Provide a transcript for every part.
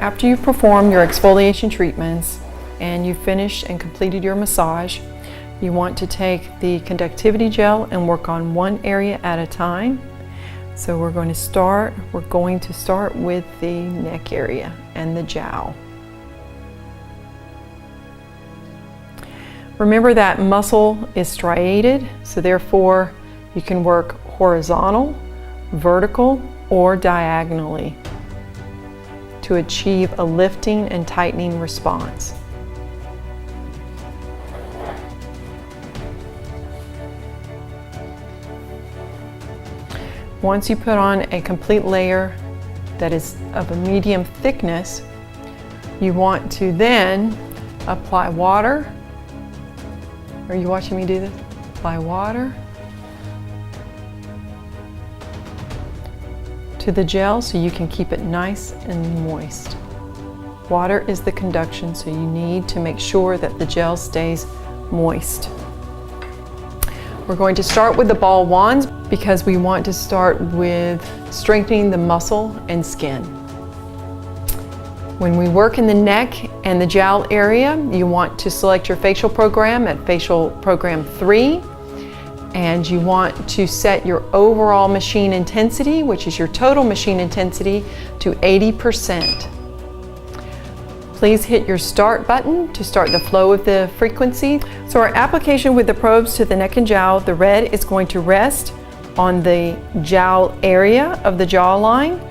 After you've performed your exfoliation treatments and you've finished and completed your massage, you want to take the conductivity gel and work on one area at a time. So we're going to start with the neck area and the jowl. Remember that muscle is striated, so therefore you can work horizontal, vertical, or diagonally to achieve a lifting and tightening response. Once you put on a complete layer that is of a medium thickness, you want to then apply water. Are you watching me do this? Apply water to the gel so you can keep it nice and moist. Water is the conduction, so you need to make sure that the gel stays moist. We're going to start with the ball wands because we want to start with strengthening the muscle and skin. When we work in the neck and the jowl area, you want to select your facial program at facial program 3, and you want to set your overall machine intensity, which is your total machine intensity, to 80%. Please hit your start button to start the flow of the frequency. So our application with the probes to the neck and jowl, the red is going to rest on the jowl area of the jawline,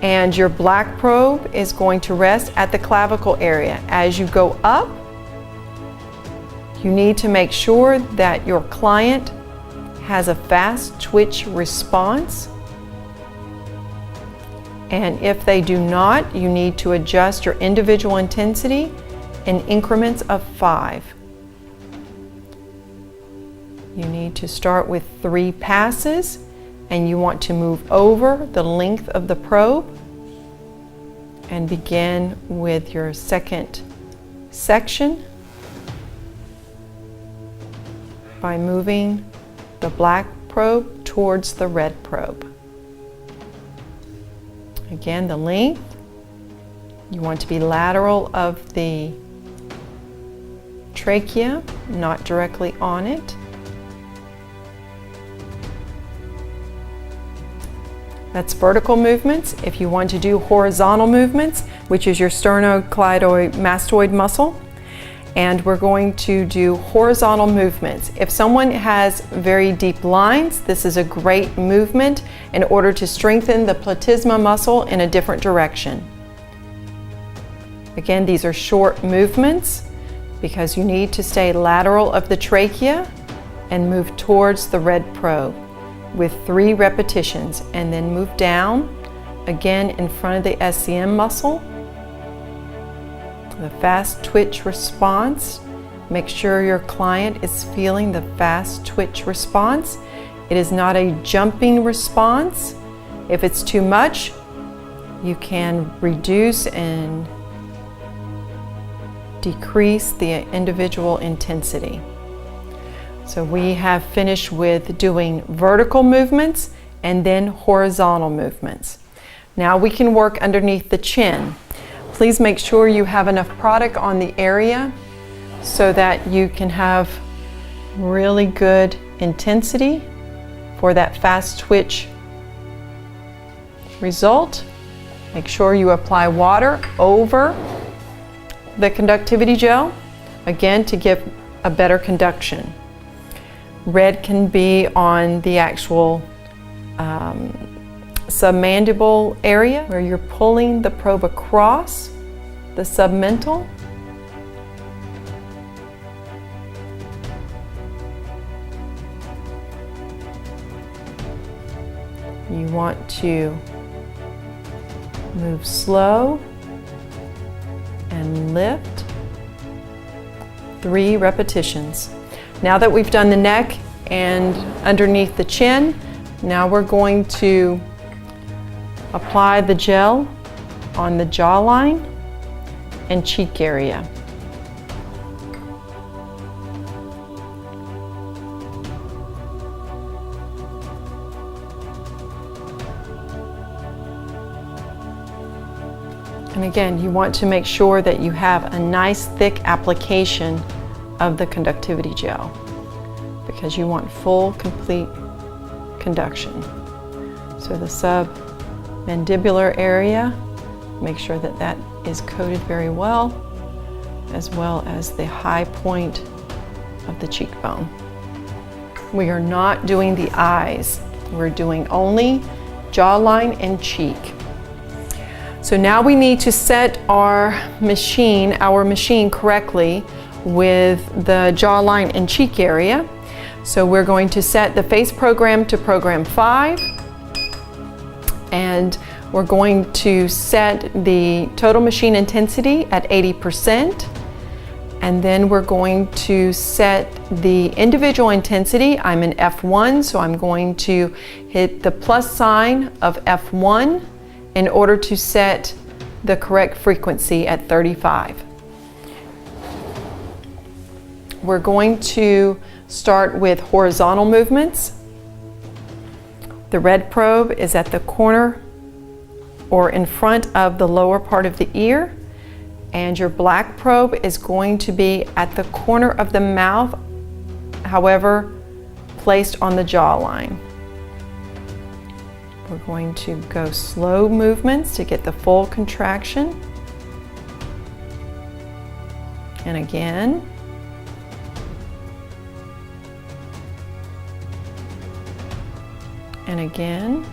and your black probe is going to rest at the clavicle area. As you go up, you need to make sure that your client has a fast twitch response. And if they do not, you need to adjust your individual intensity in increments of 5. You need to start with 3 passes, and you want to move over the length of the probe and begin with your second section by moving the black probe towards the red probe. Again, the length, you want to be lateral of the trachea, not directly on it. That's vertical movements. If you want to do horizontal movements, which is your sternocleidomastoid muscle, and we're going to do horizontal movements. If someone has very deep lines, this is a great movement in order to strengthen the platysma muscle in a different direction. Again, these are short movements because you need to stay lateral of the trachea and move towards the red probe with 3 repetitions, and then move down again in front of the SCM muscle. The fast twitch response. Make sure your client is feeling the fast twitch response. It is not a jumping response. If it's too much, you can reduce and decrease the individual intensity. So we have finished with doing vertical movements and then horizontal movements. Now we can work underneath the chin. Please make sure you have enough product on the area so that you can have really good intensity for that fast twitch result. Make sure you apply water over the conductivity gel, again to give a better conduction. Red can be on the actual submandible area where you're pulling the probe across the submental. You want to move slow and lift. 3 repetitions. Now that we've done the neck and underneath the chin, now we're going to apply the gel on the jawline and cheek area. And again, you want to make sure that you have a nice thick application of the conductivity gel because you want full, complete conduction. So the submandibular area, make sure that that is coated very well as the high point of the cheekbone. We are not doing the eyes. We're doing only jawline and cheek. So now we need to set our machine correctly with the jawline and cheek area. So we're going to set the face program to program 5, and we're going to set the total machine intensity at 80%, and then we're going to set the individual intensity. I'm in F1, so I'm going to hit the plus sign of F1 in order to set the correct frequency at 35. We're going to start with horizontal movements. The red probe is at the corner or in front of the lower part of the ear, and your black probe is going to be at the corner of the mouth, however, placed on the jawline. We're going to go slow movements to get the full contraction. And again. And again.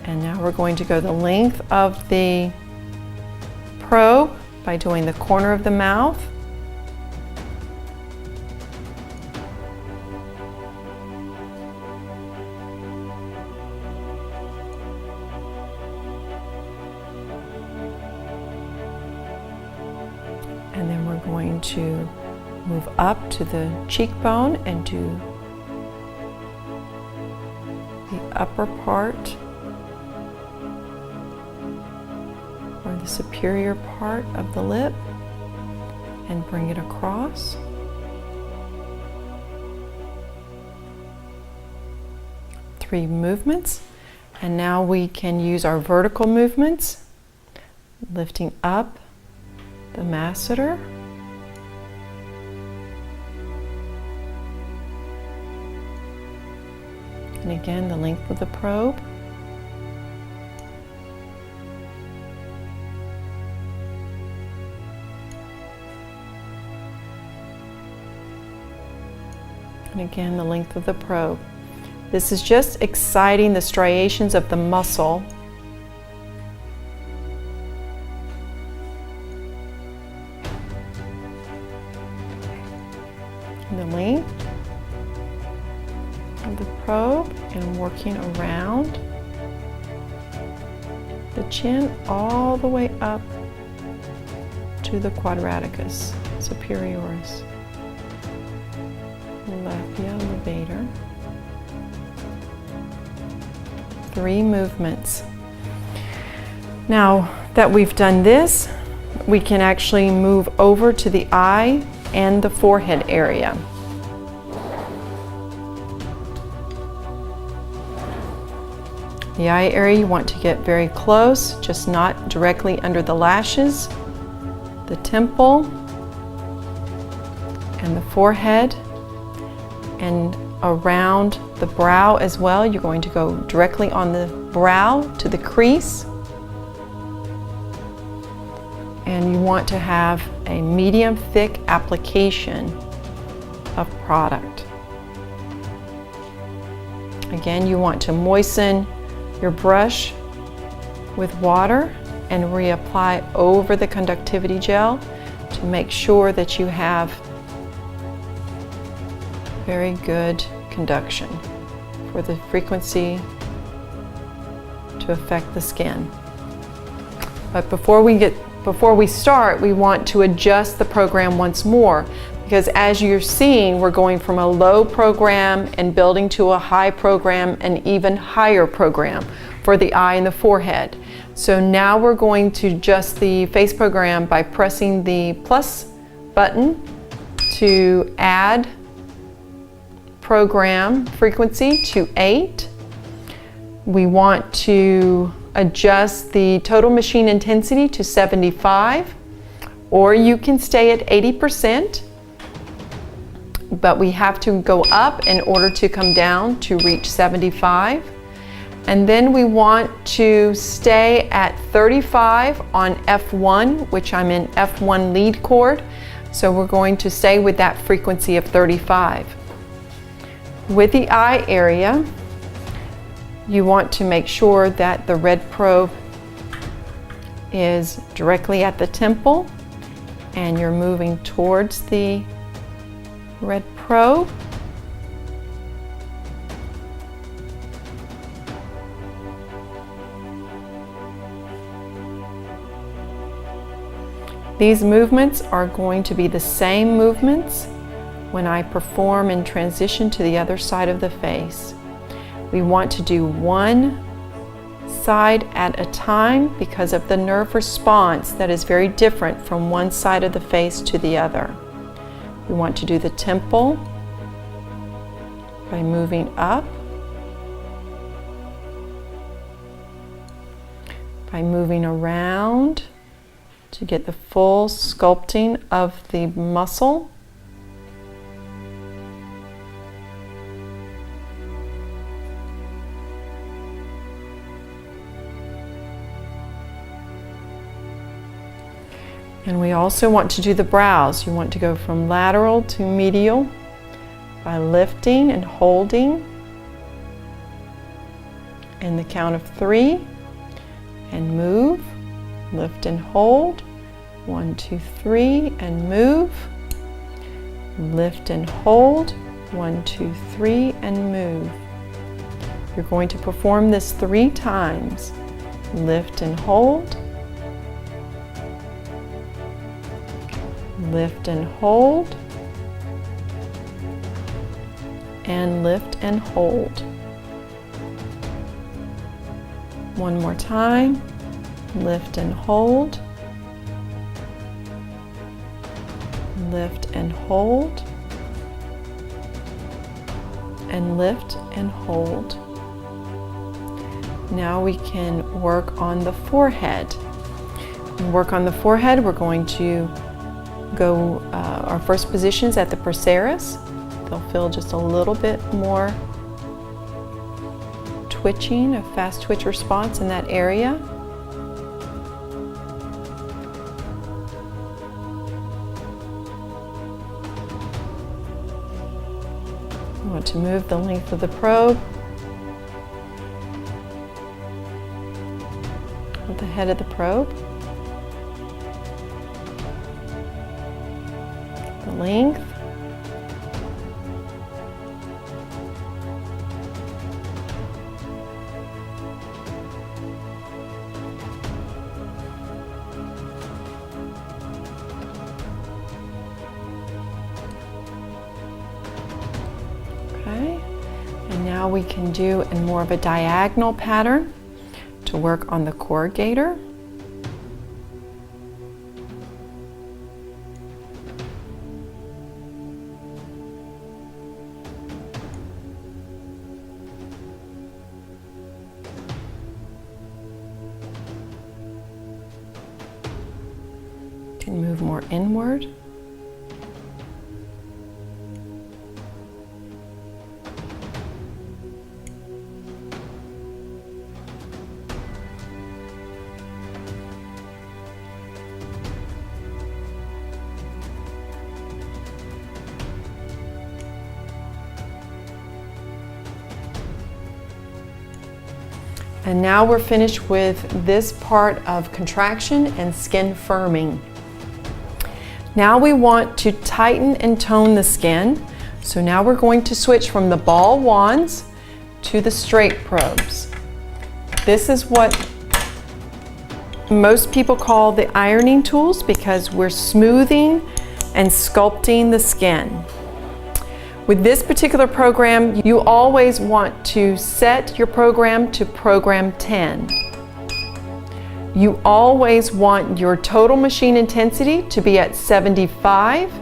And now we're going to go the length of the probe by doing the corner of the mouth. And then we're going to move up to the cheekbone and do the upper part or the superior part of the lip and bring it across. Three movements. And now we can use our vertical movements, lifting up the masseter. And again, the length of the probe. And again, the length of the probe. This is just exciting the striations of the muscle. And the length of the probe and working around the chin all the way up to the quadraticus superioris, labia levator. 3 movements. Now that we've done this, we can actually move over to the eye and the forehead area. The eye area you want to get very close, just not directly under the lashes, the temple, and the forehead, and around the brow as well. You're going to go directly on the brow to the crease. And you want to have a medium thick application of product. Again, you want to moisten your brush with water and reapply over the conductivity gel to make sure that you have very good conduction for the frequency to affect the skin. But before we start, we want to adjust the program once more, because as you're seeing, we're going from a low program and building to a high program and even higher program for the eye and the forehead. So now we're going to adjust the face program by pressing the plus button to add program frequency to 8. we want to adjust the total machine intensity to 75, or you can stay at 80%, but we have to go up in order to come down to reach 75. And then we want to stay at 35 on F1, which I'm in F1 lead chord. So we're going to stay with that frequency of 35. With the eye area, you want to make sure that the red probe is directly at the temple and you're moving towards the red probe. These movements are going to be the same movements when I perform and transition to the other side of the face. We want to do one side at a time because of the nerve response that is very different from one side of the face to the other. We want to do the temple by moving up, by moving around to get the full sculpting of the muscle. And we also want to do the brows. You want to go from lateral to medial by lifting and holding in the count of 3 and move. Lift and hold. 1, 2, 3 and move. Lift and hold. 1, 2, 3 and move. You're going to perform this 3 times. Lift and hold. Lift and hold. And lift and hold. One more time. Lift and hold. Lift and hold. And lift and hold. Now we can work on the forehead. Work on the forehead, we're going to go our first positions at the procerus. They'll feel just a little bit more twitching, a fast twitch response in that area. You want to move the length of the probe with the head of the probe. The length. Okay, and now we can do in more of a diagonal pattern to work on the corrugator. Can move more inward. And now we're finished with this part of contraction and skin firming. Now we want to tighten and tone the skin. So now we're going to switch from the ball wands to the straight probes. This is what most people call the ironing tools because we're smoothing and sculpting the skin. With this particular program, you always want to set your program to program 10. You always want your total machine intensity to be at 75,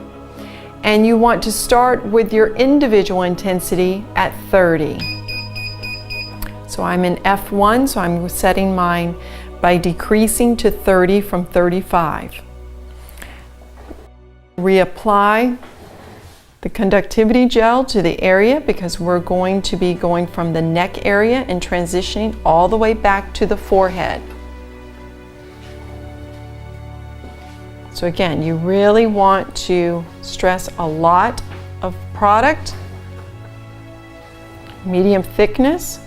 and you want to start with your individual intensity at 30. So I'm in F1, so I'm setting mine by decreasing to 30 from 35. Reapply the conductivity gel to the area because we're going to be going from the neck area and transitioning all the way back to the forehead. So again, you really want to stress a lot of product, medium thickness.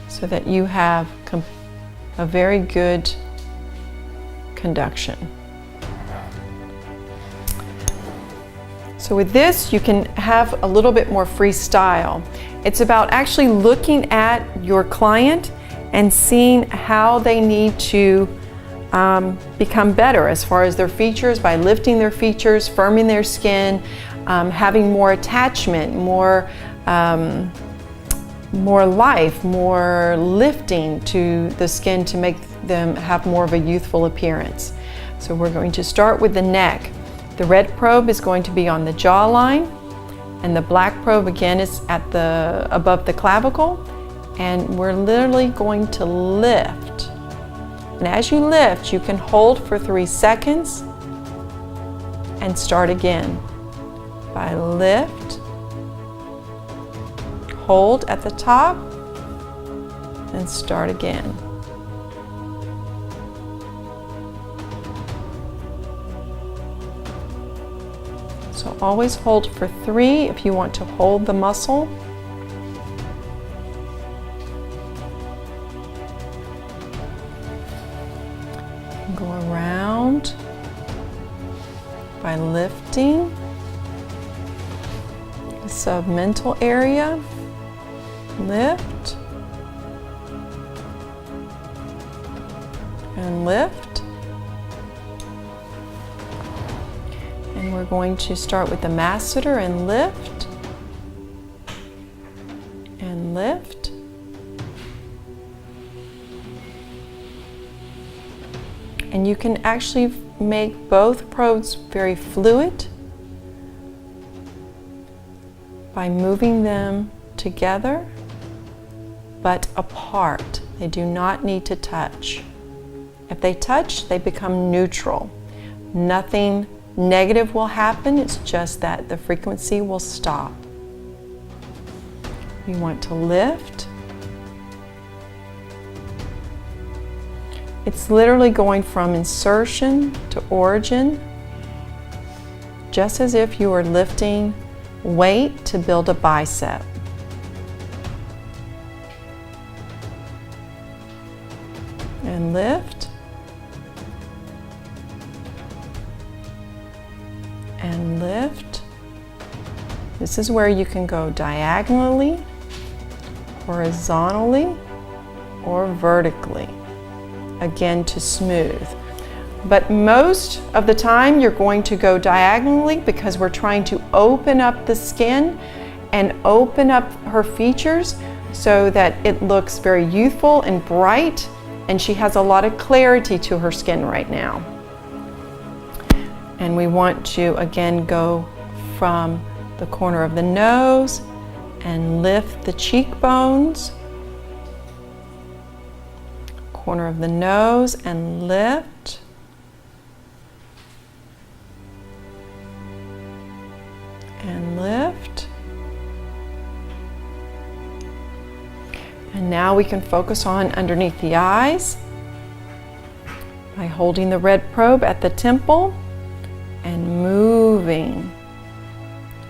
So that you have a very good conduction. So with this, you can have a little bit more freestyle. It's about actually looking at your client and seeing how they need to become better as far as their features by lifting their features, firming their skin, having more attachment, more life, more lifting to the skin to make them have more of a youthful appearance. So we're going to start with the neck. The red probe is going to be on the jawline, and the black probe again is at above the clavicle, and we're literally going to lift. And as you lift, you can hold for 3 seconds and start again. By lift, hold at the top, and start again. So always hold for 3 if you want to hold the muscle. Go around by lifting the submental area. Lift and lift. And we're going to start with the masseter and lift and lift. And you can actually make both probes very fluid by moving them together but apart. They do not need to touch. If they touch, they become neutral. Nothing negative will happen, it's just that the frequency will stop. You want to lift. It's literally going from insertion to origin, just as if you were lifting weight to build a bicep. And lift. And lift. This is where you can go diagonally, horizontally, or vertically, again to smooth. But most of the time you're going to go diagonally because we're trying to open up the skin and open up her features so that it looks very youthful and bright, and she has a lot of clarity to her skin right now. And we want to again go from the corner of the nose and lift the cheekbones, corner of the nose and lift, and lift. And now we can focus on underneath the eyes by holding the red probe at the temple and moving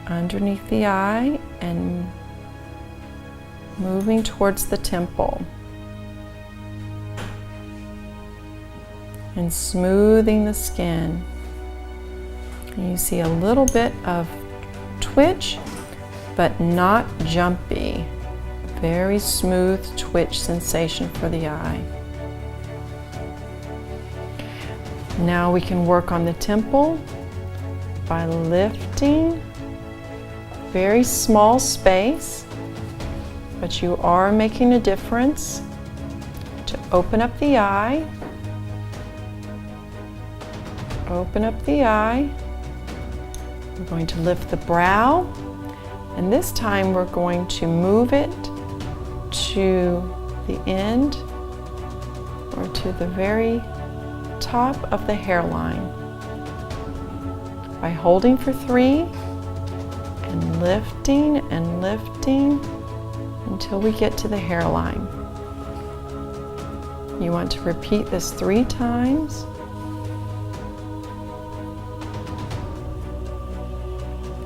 underneath the eye and moving towards the temple and smoothing the skin. And you see a little bit of twitch, but not jumpy. Very smooth twitch sensation for the eye. Now we can work on the temple by lifting. Very small space, but you are making a difference to open up the eye. Open up the eye. We're going to lift the brow, and this time we're going to move it to the end or to the very top of the hairline by holding for 3 and lifting until we get to the hairline. You want to repeat this 3 times.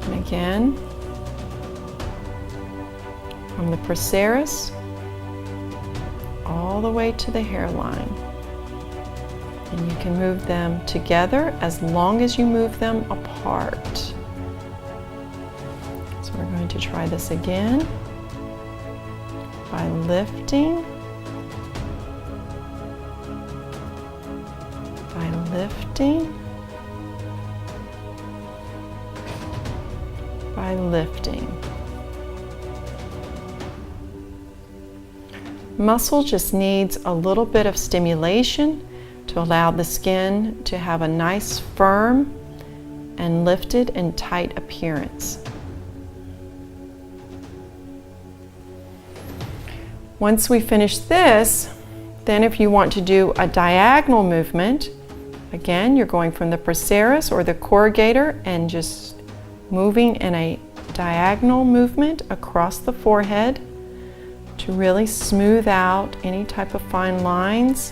And again, from the procerus all the way to the hairline. And you can move them together as long as you move them apart. So we're going to try this again by lifting, by lifting. Muscle just needs a little bit of stimulation to allow the skin to have a nice, firm, and lifted and tight appearance. Once we finish this, then if you want to do a diagonal movement, again, you're going from the procerus or the corrugator and just moving in a diagonal movement across the forehead to really smooth out any type of fine lines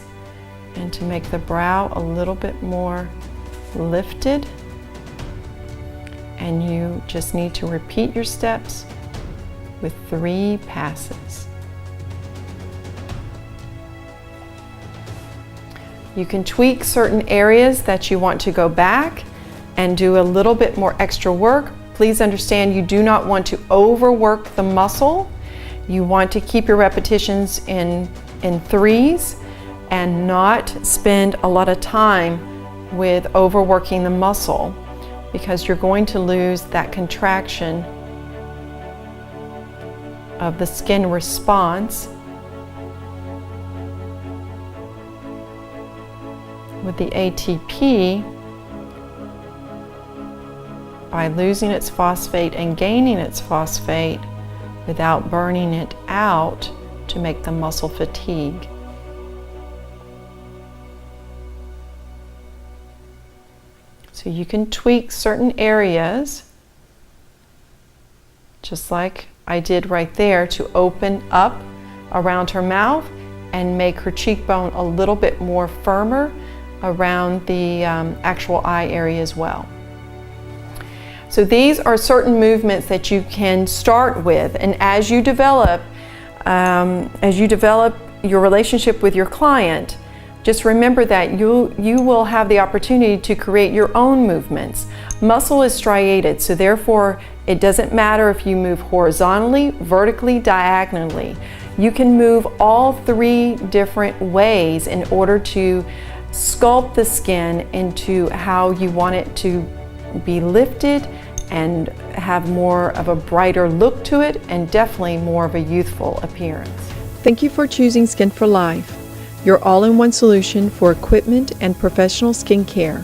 and to make the brow a little bit more lifted. And you just need to repeat your steps with 3 passes. You can tweak certain areas that you want to go back and do a little bit more extra work. Please understand you do not want to overwork the muscle. You want to keep your repetitions in 3s and not spend a lot of time with overworking the muscle, because you're going to lose that contraction of the skin response with the ATP by losing its phosphate and gaining its phosphate without burning it out to make the muscle fatigue. So you can tweak certain areas, just like I did right there, to open up around her mouth and make her cheekbone a little bit more firmer around the actual eye area as well. So these are certain movements that you can start with, and as you develop your relationship with your client, just remember that you will have the opportunity to create your own movements. Muscle is striated, so therefore it doesn't matter if you move horizontally, vertically, diagonally. You can move all 3 different ways in order to sculpt the skin into how you want it to be lifted and have more of a brighter look to it, and definitely more of a youthful appearance. Thank you for choosing Skin for Life, your all-in-one solution for equipment and professional skincare.